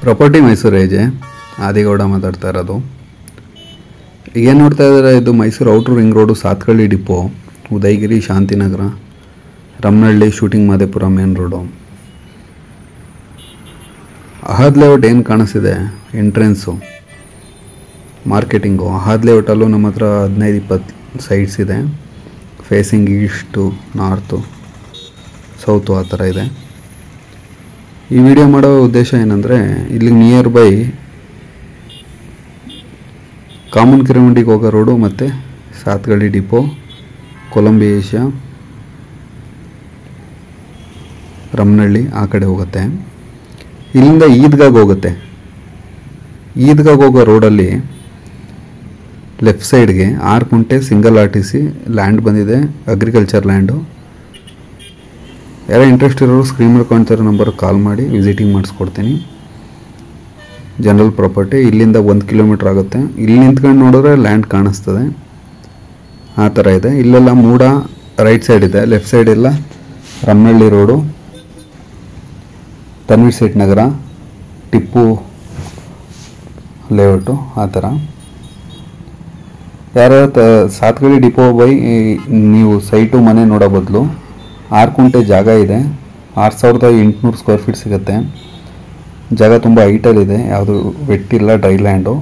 Property Mysuru ಏಜೆ ಆದಿಗೌಡ ಮಾತಾಡ್ತಾ ಇರೋದು. ಏನು ನೋಡ್ತಾ ಇದ್ದಾರೆ, ಇದು Mysuru outer ring road, Satgalli depot, Udayagiri, Shantinagar, Ramanahalli, shooting Madepura main road. Ahad layout ಏನು ಕಾಣಿಸ್ತಿದೆ, ಎಂಟ್ರೆನ್ಸು ಮಾರ್ಕೆಟಿಂಗು. ಅಹದ್ ಲೇಔಟಲ್ಲೂ ನಮ್ಮ ಹತ್ರ 15-20 ಸೈಟ್ಸ್ ಇದೆ. ಫೇಸಿಂಗ್ ಈಸ್ಟು, ನಾರ್ತು, ಸೌತು ಆ ಥರ ಇದೆ. ಈ ವಿಡಿಯೋ ಮಾಡೋ ಉದ್ದೇಶ ಏನಂದರೆ, ಇಲ್ಲಿ ನಿಯರ್ ಬೈ ಕಾಮನ್ ಕಿರಮಂಡಿಗೆ ಹೋಗೋ ರೋಡು ಮತ್ತು ಸಾತ್ಗಳ್ಳಿ ಡಿಪೋ, ಕೊಲಂಬಿ ಏಷ್ಯಾ, ರಮನಹಳ್ಳಿ ಆ ಕಡೆ ಹೋಗುತ್ತೆ. ಇಲ್ಲಿಂದ ಈದ್ಗಾಗ್ ಹೋಗುತ್ತೆ. ಈದ್ಗಾಗ್ ಹೋಗೋ ರೋಡಲ್ಲಿ ಲೆಫ್ಟ್ ಸೈಡ್ಗೆ 6 ಕುಂಟೆ ಸಿಂಗಲ್ RTC ಲ್ಯಾಂಡ್ ಬಂದಿದೆ, ಅಗ್ರಿಕಲ್ಚರ್ ಲ್ಯಾಂಡು. ಯಾರೋ ಇಂಟ್ರೆಸ್ಟ್ ಇರೋರು ಸ್ಕ್ರೀನ್ ಮೇಲೆ ಕಾಣ್ತಿರೋ ನಂಬರ್ಗೆ ಕಾಲ್ ಮಾಡಿ ವಿಸಿಟಿಂಗ್ ಮಾಡಿಸ್ಕೊಡ್ತೀನಿ. General property. ಇಲ್ಲಿಂದ 1 ಕಿಲೋಮೀಟ್ರ್ ಆಗುತ್ತೆ. ಇಲ್ಲಿ ನಿಂತ್ಕೊಂಡು ನೋಡಿದ್ರೆ ಲ್ಯಾಂಡ್ ಕಾಣಿಸ್ತದೆ, ಆ ಥರ ಇದೆ. ಇಲ್ಲೆಲ್ಲ ಮೂಡ ರೈಟ್ ಸೈಡ್ ಇದೆ, ಲೆಫ್ಟ್ ಸೈಡ್ ಎಲ್ಲ ರಮನಹಳ್ಳಿ ರೋಡು, ತನ್ವೀರ್ ಸೇಠ್ ನಗರ, ಟಿಪ್ಪು ಲೇಔಟು ಆ ಥರ. ಯಾರು ಸಾತ್ಗಳ್ಳಿ ಡಿಪೋ ಬೈ ನೀವು ಸೈಟು ಮನೆ ನೋಡೋ ಬದಲು 6 ಕುಂಟೆ ಜಾಗ ಇದೆ, 6800 ಸ್ಕ್ವೇರ್ ಫೀಟ್ ಸಿಗುತ್ತೆ. ಜಾಗ ತುಂಬ ಹೈಟಲ್ಲಿದೆ, ಯಾವುದು ವೆಟ್ಟಿಲ್ಲ, ಡ್ರೈ ಲ್ಯಾಂಡು.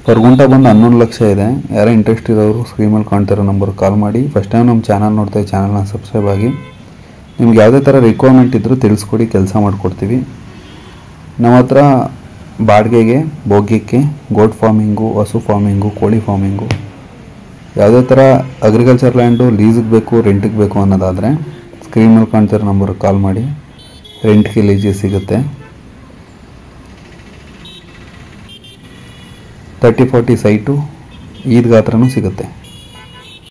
ಪರ್ ಗುಂಟ ಬಂದು 11 ಲಕ್ಷ ಇದೆ. ಯಾರೋ ಇಂಟ್ರೆಸ್ಟ್ ಇರೋರು ಸ್ಕ್ರೀನ್ ಮೇಲೆ ಕಾಣ್ತಿರೋ ನಂಬರ್ಗೆ ಕಾಲ್ ಮಾಡಿ. ಫಸ್ಟ್ ಟೈಮ್ ನಮ್ಮ ಚಾನಲ್ ನೋಡ್ತಾ ಚಾನಲ್ನ ಸಬ್ಸ್ಕ್ರೈಬ್ ಆಗಿ. ನಿಮ್ಗೆ ಯಾವುದೇ ಥರ ರಿಕ್ವೈರ್ಮೆಂಟ್ ಇದ್ದರೂ ತಿಳಿಸ್ಕೊಡಿ, ಕೆಲಸ ಮಾಡಿಕೊಡ್ತೀವಿ. ನಮ್ಮ ಹತ್ರ ಬಾಡಿಗೆಗೆ, ಬೋಗ್ಯಕ್ಕೆ, ಗೋಟ್ ಫಾರ್ಮಿಂಗು, ಹಸು ಫಾರ್ಮಿಂಗು, ಕೋಳಿ ಫಾರ್ಮಿಂಗು, ಯಾವುದೇ ಥರ ಅಗ್ರಿಕಲ್ಚರ್ ಲ್ಯಾಂಡು ಲೀಸಿಗೆ ಬೇಕು, ರೆಂಟಿಗೆ ಬೇಕು ಅನ್ನೋದಾದರೆ ಸ್ಕ್ರೀನ್ ಮೇಲೆ ಕಾಣ್ತಿರೋ ನಂಬರ್ಗೆ ಕಾಲ್ ಮಾಡಿ. ರೆಂಟ್ಗೆ ಲೀಸಿಗೆ ಸಿಗುತ್ತೆ. 30-40 ಸೈಟು ಈದ್ಗಾ ಹತ್ರನೂ ಸಿಗುತ್ತೆ.